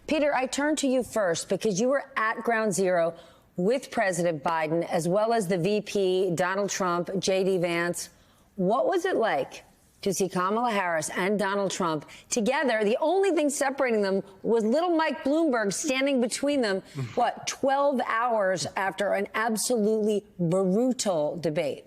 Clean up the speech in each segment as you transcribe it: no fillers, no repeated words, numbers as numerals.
Peter, I turn to you first because you were at Ground Zero with President Biden, as well as the VP, Donald Trump, J.D. Vance. What was it like to see Kamala Harris and Donald Trump together? The only thing separating them was little Mike Bloomberg standing between them, 12 hours after an absolutely brutal debate?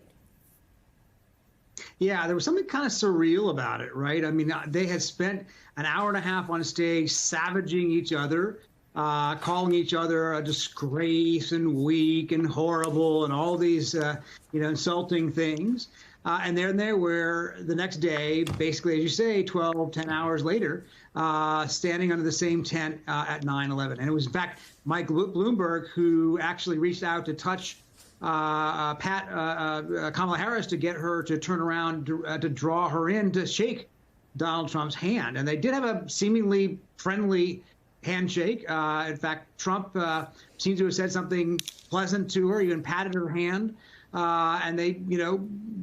Yeah, there was something kind of surreal about it, right? I mean, they had spent an hour and a half on stage savaging each other, calling each other a disgrace and weak and horrible and all these, insulting things. And then they were the next day, basically, as you say, 10 hours later, standing under the same tent at 9/11. And it was, in fact, Mike Bloomberg who actually reached out to touch Kamala Harris to get her to turn around to draw her in to shake Donald Trump's hand. And they did have a seemingly friendly handshake. In fact, Trump seems to have said something pleasant to her, even patted her hand. And they,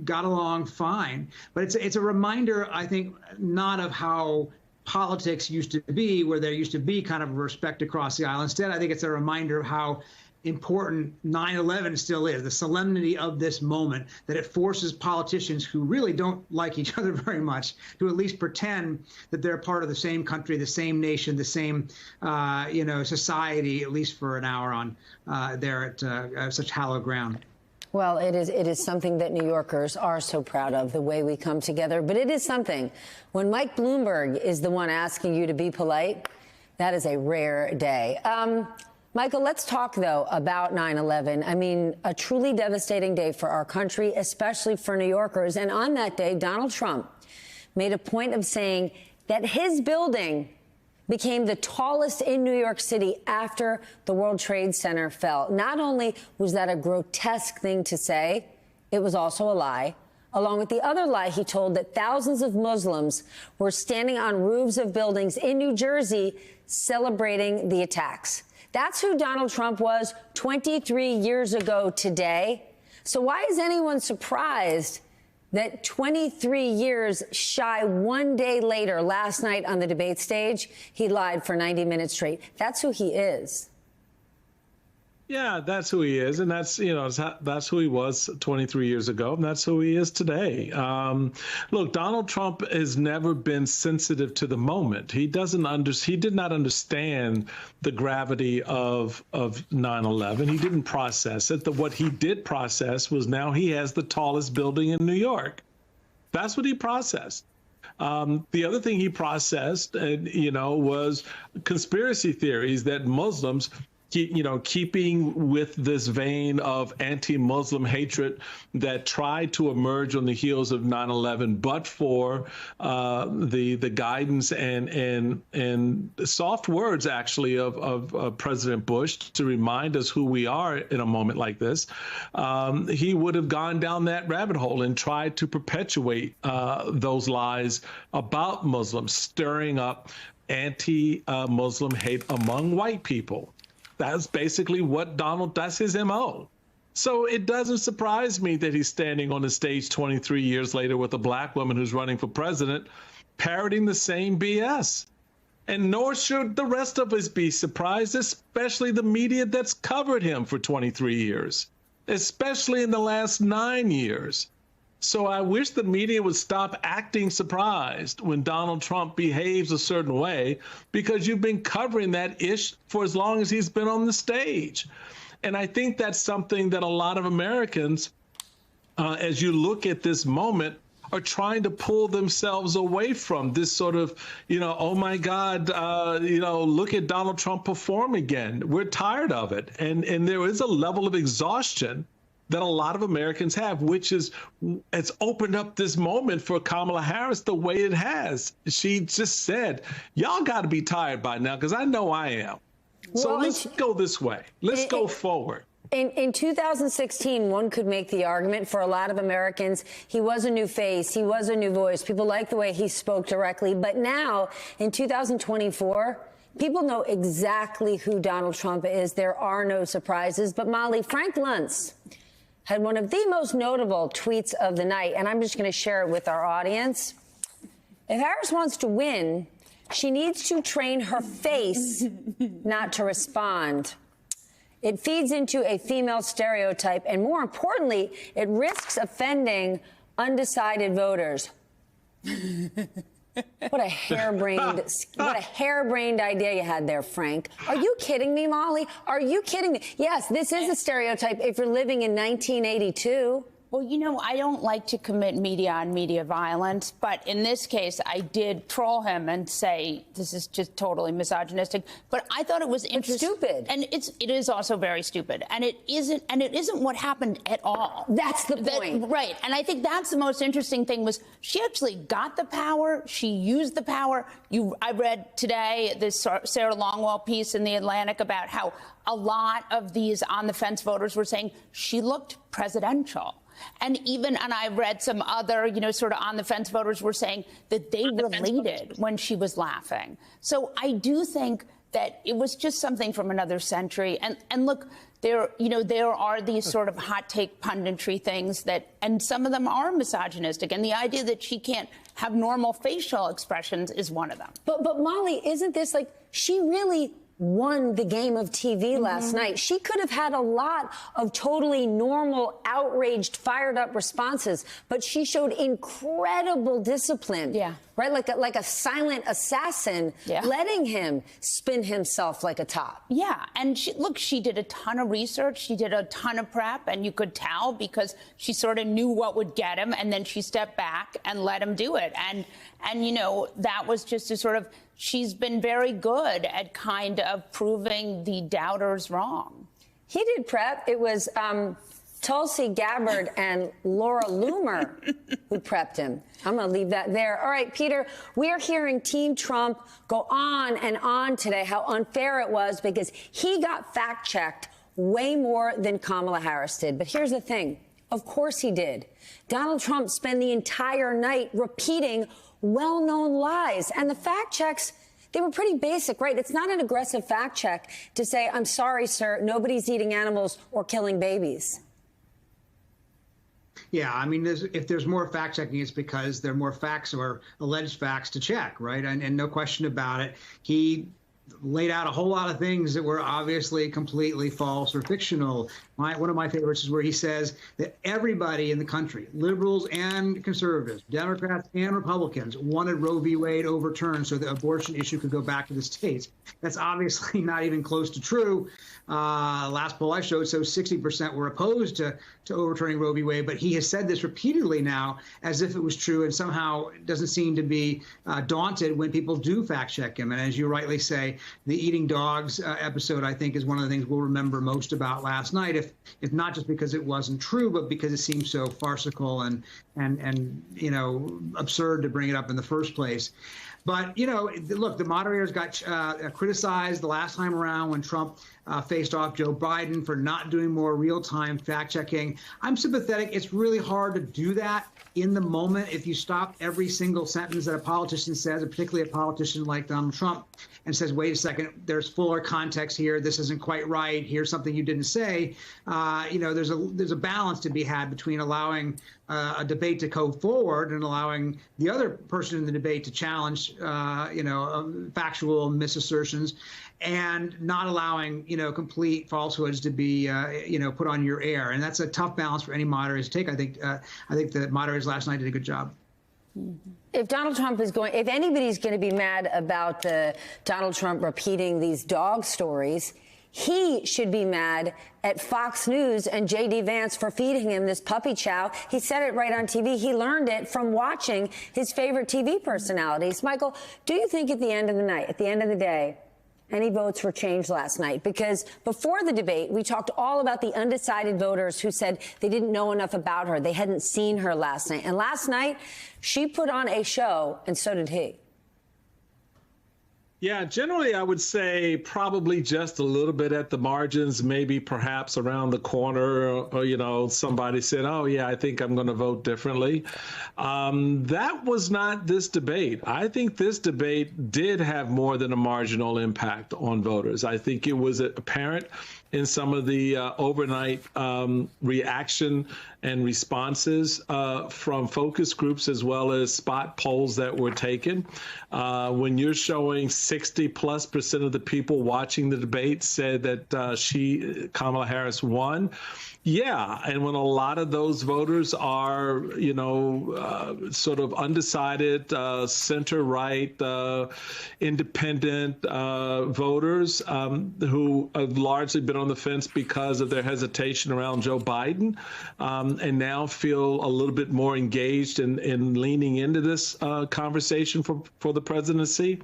got along fine. But it's a reminder, I think, not of how politics used to be, where there used to be kind of respect across the aisle. Instead, I think it's a reminder of how important 9/11 still is, the solemnity of this moment, that it forces politicians who really don't like each other very much to at least pretend that they're part of the same country, the same nation, the same, society, at least for an hour on there at such hallowed ground. Well, it is something that New Yorkers are so proud of, the way we come together. But it is something, when Mike Bloomberg is the one asking you to be polite, that is a rare day. Michael, let's talk, though, about 9/11. I mean, a truly devastating day for our country, especially for New Yorkers. And on that day, Donald Trump made a point of saying that his building became the tallest in New York City after the World Trade Center fell. Not only was that a grotesque thing to say, it was also a lie. Along with the other lie, he told that thousands of Muslims were standing on roofs of buildings in New Jersey celebrating the attacks. That's who Donald Trump was 23 years ago today. So why is anyone surprised that 23 years shy, one day later, last night on the debate stage, he lied for 90 minutes straight? That's who he is. Yeah, that's who he is. And that's who he was 23 years ago. And that's who he is today. Look, Donald Trump has never been sensitive to the moment. He did not understand the gravity of 9/11. He didn't process it. What he did process was now he has the tallest building in New York. That's what he processed. The other thing he processed, was conspiracy theories that Muslims, keeping with this vein of anti-Muslim hatred that tried to emerge on the heels of 9/11, but for the guidance and soft words, actually, of President Bush to remind us who we are in a moment like this, he would have gone down that rabbit hole and tried to perpetuate those lies about Muslims, stirring up anti-Muslim hate among white people. That's basically that's his MO. So it doesn't surprise me that he's standing on the stage 23 years later with a black woman who's running for president, parroting the same BS. And nor should the rest of us be surprised, especially the media that's covered him for 23 years, especially in the last 9 years. So I wish the media would stop acting surprised when Donald Trump behaves a certain way, because you've been covering that ish for as long as he's been on the stage. And I think that's something that a lot of Americans, as you look at this moment, are trying to pull themselves away from this sort of, oh, my God, look at Donald Trump perform again. We're tired of it. And there is a level of exhaustion that a lot of Americans have, which is, it's opened up this moment for Kamala Harris the way it has. She just said, y'all got to be tired by now, because I know I am. So let's go this way. Let's go forward. In 2016, one could make the argument for a lot of Americans, he was a new face, he was a new voice. People like the way he spoke directly. But now, in 2024, people know exactly who Donald Trump is. There are no surprises. But Molly, Frank Luntz had one of the most notable tweets of the night, and I'm just going to share it with our audience. If Harris wants to win, She needs to train her face not to respond. It feeds into a female stereotype, and more importantly, it risks offending undecided voters. What a harebrained idea you had there, Frank. Are you kidding me, Molly? Are you kidding me? Yes, this is a stereotype if you're living in 1982. Well, you know, I don't like to commit media on media violence, but in this case, I did troll him and say this is just totally misogynistic. But I thought it was interesting. It's stupid. And it is also very stupid. And it isn't what happened at all. That's the point. Right. And I think that's the most interesting thing was she actually got the power. She used the power. I read today this Sarah Longwell piece in The Atlantic about how a lot of these on-the-fence voters were saying she looked presidential. And I read some other, sort of on-the-fence voters were saying that they related when she was laughing. So I do think that it was just something from another century. And look, there are these sort of hot take punditry things and some of them are misogynistic. And the idea that she can't have normal facial expressions is one of them. But Molly, isn't this like she really won the game of TV last night? She could have had a lot of totally normal, outraged, fired up responses, but she showed incredible discipline. Yeah. Right? Like a silent assassin, letting him spin himself like a top. Yeah. And she did a ton of research. She did a ton of prep, and you could tell because she sort of knew what would get him, and then she stepped back and let him do it. And that was just a sort of, she's been very good at kind of proving the doubters wrong. He did prep. It was Tulsi Gabbard and Laura Loomer who prepped him. I'm going to leave that there. All right, Peter, we're hearing Team Trump go on and on today how unfair it was because he got fact-checked way more than Kamala Harris did. But here's the thing. Of course he did. Donald Trump spent the entire night repeating well-known lies. And the fact checks, they were pretty basic, right? It's not an aggressive fact check to say, I'm sorry, sir, nobody's eating animals or killing babies. Yeah, I mean, if there's more fact checking, it's because there are more facts or alleged facts to check, right? And no question about it. He laid out a whole lot of things that were obviously completely false or fictional. One of my favorites is where he says that everybody in the country, liberals and conservatives, Democrats and Republicans, wanted Roe v. Wade overturned so the abortion issue could go back to the states. That's obviously not even close to true. Last poll I showed, so 60% were opposed to overturning Roe v. Wade, but he has said this repeatedly now as if it was true and somehow doesn't seem to be daunted when people do fact check him. And as you rightly say, the eating dogs episode, I think, is one of the things we'll remember most about last night, if not just because it wasn't true, but because it seems so farcical and absurd to bring it up in the first place. But, look, the moderators got criticized the last time around when Trump faced off Joe Biden for not doing more real-time fact-checking. I'm sympathetic. It's really hard to do that in the moment if you stop every single sentence that a politician says, particularly a politician like Donald Trump, and says, wait a second, there's fuller context here. This isn't quite right. Here's something you didn't say. There's a balance to be had between allowing a debate to go forward and allowing the other person in the debate to challenge, factual misassertions, and not allowing, complete falsehoods to be, put on your air. And that's a tough balance for any moderators to take. I think the moderators last night did a good job. If Donald Trump if anybody's going to be mad about Donald Trump repeating these dog stories, he should be mad at Fox News and J.D. Vance for feeding him this puppy chow. He said it right on TV. He learned it from watching his favorite TV personalities. Michael, do you think at the end of the night, at the end of the day, any votes were changed last night? Because before the debate, we talked all about the undecided voters who said they didn't know enough about her. They hadn't seen her last night. And last night, she put on a show, and so did he. Yeah, generally, I would say probably just a little bit at the margins, maybe perhaps around the corner, or somebody said, oh, yeah, I think I'm going to vote differently. That was not this debate. I think this debate did have more than a marginal impact on voters. I think it was apparent in some of the overnight reaction and responses from focus groups as well as spot polls that were taken. When you're showing 60+% of the people watching the debate said that Kamala Harris won. Yeah, and when a lot of those voters are, sort of undecided, center-right, independent voters who have largely been on the fence because of their hesitation around Joe Biden, and now feel a little bit more engaged in leaning into this conversation for the presidency.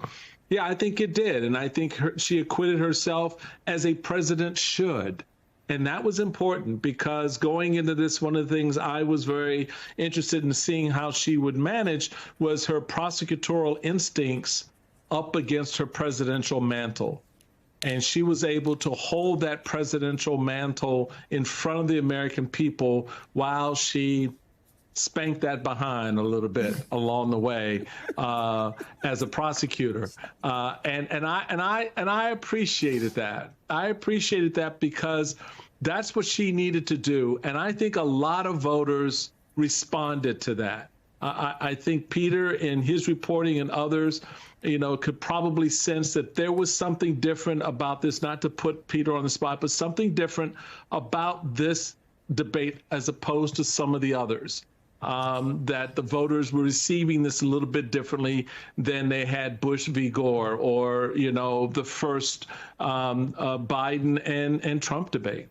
Yeah, I think it did, and I think she acquitted herself as a president should. And that was important because going into this, one of the things I was very interested in seeing how she would manage was her prosecutorial instincts up against her presidential mantle. And she was able to hold that presidential mantle in front of the American people while she spanked that behind a little bit along the way as a prosecutor, and I appreciated that. I appreciated that because that's what she needed to do, and I think a lot of voters responded to that. I think Peter, in his reporting, and others, could probably sense that there was something different about this. Not to put Peter on the spot, but something different about this debate as opposed to some of the others. That the voters were receiving this a little bit differently than they had Bush v. Gore or, the first Biden and Trump debate.